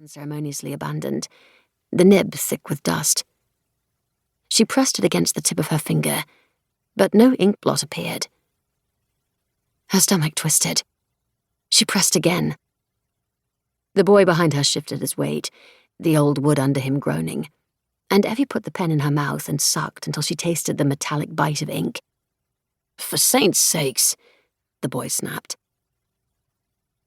unceremoniously abandoned, the nib thick with dust. She pressed it against the tip of her finger, but no ink blot appeared. Her stomach twisted. She pressed again. The boy behind her shifted his weight, the old wood under him groaning, and Effy put the pen in her mouth and sucked until she tasted the metallic bite of ink. "For saint's sakes," the boy snapped.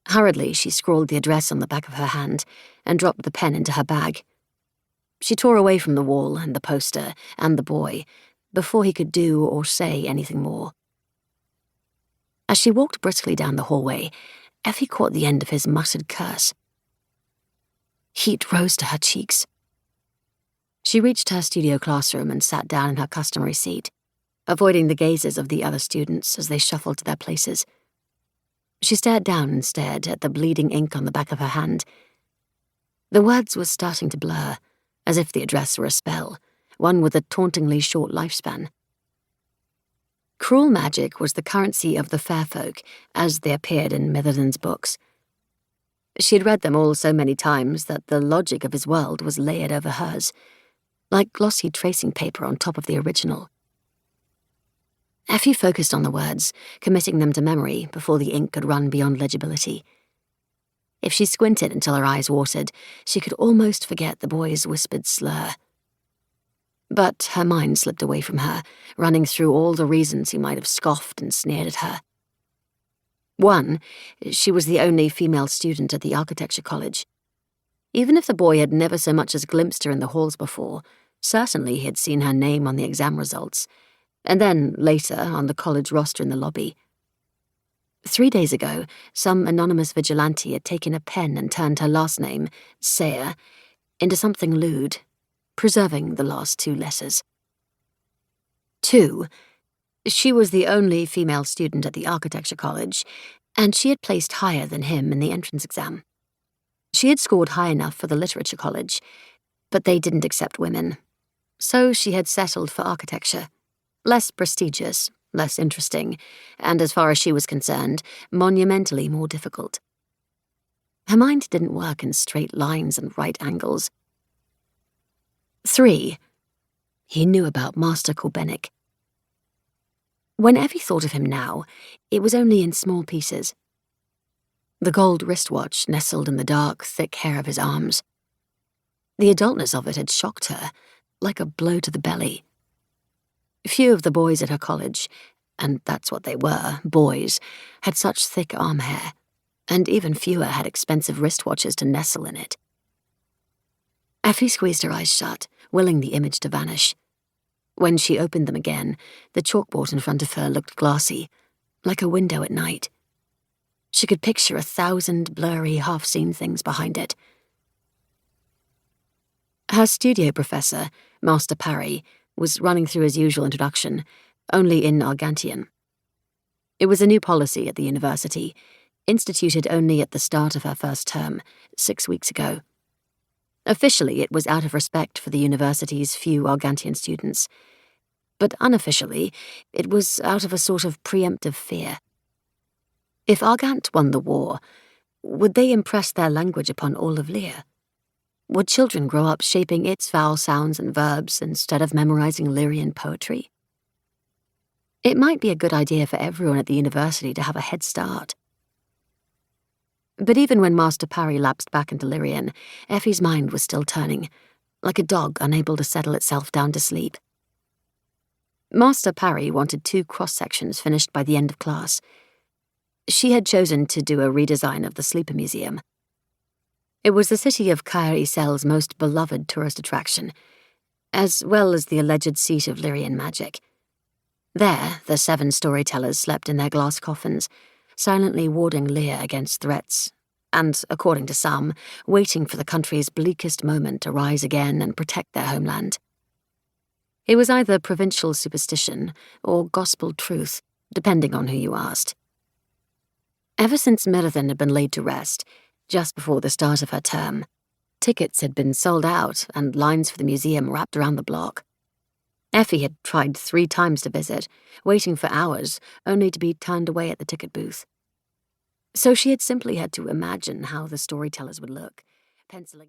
Hurriedly, she scrawled the address on the back of her hand and dropped the pen into her bag. She tore away from the wall and the poster and the boy before he could do or say anything more. As she walked briskly down the hallway, Effy caught the end of his muttered curse. Heat rose to her cheeks. She reached her studio classroom and sat down in her customary seat, avoiding the gazes of the other students as they shuffled to their places. She stared down instead at the bleeding ink on the back of her hand. The words were starting to blur, as if the address were a spell, one with a tauntingly short lifespan. Cruel magic was the currency of the fair folk, as they appeared in Myrddins' books. She had read them all so many times that the logic of his world was layered over hers, like glossy tracing paper on top of the original. Effy focused on the words, committing them to memory before the ink could run beyond legibility. If she squinted until her eyes watered, she could almost forget the boy's whispered slur. But her mind slipped away from her, running through all the reasons he might have scoffed and sneered at her. 1, she was the only female student at the architecture college. Even if the boy had never so much as glimpsed her in the halls before, certainly he had seen her name on the exam results, and then, later, on the college roster in the lobby. 3 days ago, some anonymous vigilante had taken a pen and turned her last name, Sayre, into something lewd, preserving the last 2 letters. 2, she was the only female student at the architecture college, and she had placed higher than him in the entrance exam. She had scored high enough for the literature college, but they didn't accept women. So she had settled for architecture. Less prestigious, less interesting, and as far as she was concerned, monumentally more difficult. Her mind didn't work in straight lines and right angles. 3, he knew about Master Corbenic. When Effy thought of him now, it was only in small pieces. The gold wristwatch nestled in the dark, thick hair of his arms. The adultness of it had shocked her, like a blow to the belly. Few of the boys at her college, and that's what they were, boys, had such thick arm hair, and even fewer had expensive wristwatches to nestle in it. Effy squeezed her eyes shut, willing the image to vanish. When she opened them again, the chalkboard in front of her looked glassy, like a window at night. She could picture 1,000 blurry, half-seen things behind it. Her studio professor, Master Parry, was running through his usual introduction, only in Argantian. It was a new policy at the university, instituted only at the start of her first term, 6 weeks ago. Officially, it was out of respect for the university's few Argantian students, but unofficially, it was out of a sort of preemptive fear. If Argant won the war, would they impress their language upon all of Lear? Would children grow up shaping its vowel sounds and verbs instead of memorizing Lyrian poetry? It might be a good idea for everyone at the university to have a head start. But even when Master Parry lapsed back into Lyrian, Effy's mind was still turning, like a dog unable to settle itself down to sleep. Master Parry wanted 2 cross-sections finished by the end of class. She had chosen to do a redesign of the Sleeper Museum. It was the city of Caer-Isel's most beloved tourist attraction, as well as the alleged seat of Lyrian magic. There, the 7 storytellers slept in their glass coffins, silently warding Lear against threats, and, according to some, waiting for the country's bleakest moment to rise again and protect their homeland. It was either provincial superstition or gospel truth, depending on who you asked. Ever since Myrddin had been laid to rest, just before the start of her term, tickets had been sold out and lines for the museum wrapped around the block. Effy had tried 3 times to visit, waiting for hours, only to be turned away at the ticket booth. So she had simply had to imagine how the storytellers would look, penciling.